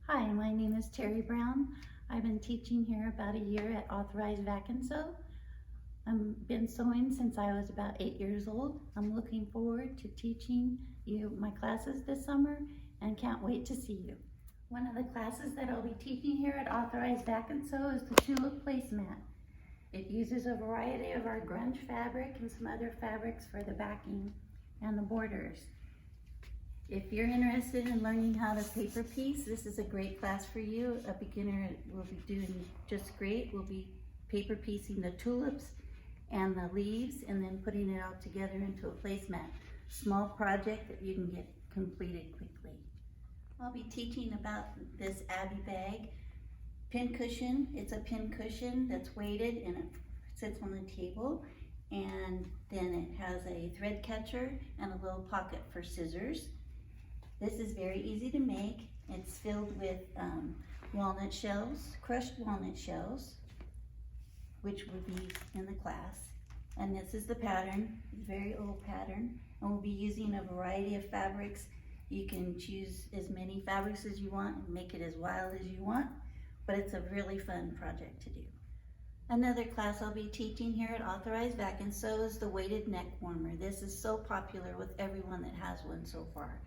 Hi, my name is Terry Brown. I've been teaching here about a year at Authorized Vac and Sew. I've been sewing since I was about 8 years old. I'm looking forward to teaching you my classes this summer and can't wait to see you. One of the classes that I'll be teaching here at Authorized Vac and Sew is the Tulip Placemat. It uses a variety of our grunge fabric and some other fabrics for the backing and the borders. If you're interested in learning how to paper piece, this is a great class for you. A beginner will be doing just great. We'll be paper piecing the tulips and the leaves and then putting it all together into a placemat. Small project that you can get completed quickly. I'll be teaching about this Abbey Bag pin cushion. It's a pin cushion that's weighted and it sits on the table. And then it has a thread catcher and a little pocket for scissors. This is very easy to make. It's filled with walnut shells, crushed walnut shells, which will be in the class. And this is the pattern, it's a very old pattern. And we'll be using a variety of fabrics. You can choose as many fabrics as you want and make it as wild as you want, but it's a really fun project to do. Another class I'll be teaching here at Authorized Vac and Sew is the weighted neck warmer. This is so popular with everyone that has one so far.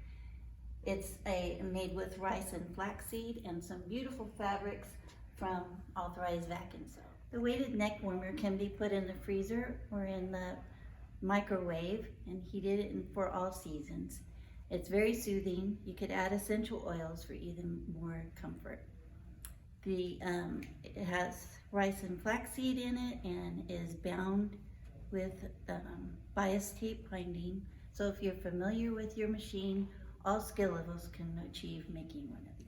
It's made with rice and flaxseed and some beautiful fabrics from Authorized Vac and Sew. The weighted neck warmer can be put in the freezer or in the microwave and heated for all seasons. It's very soothing. You could add essential oils for even more comfort. It has rice and flaxseed in it and is bound with bias tape binding. So if you're familiar with your machine, all skill levels can achieve making one of these.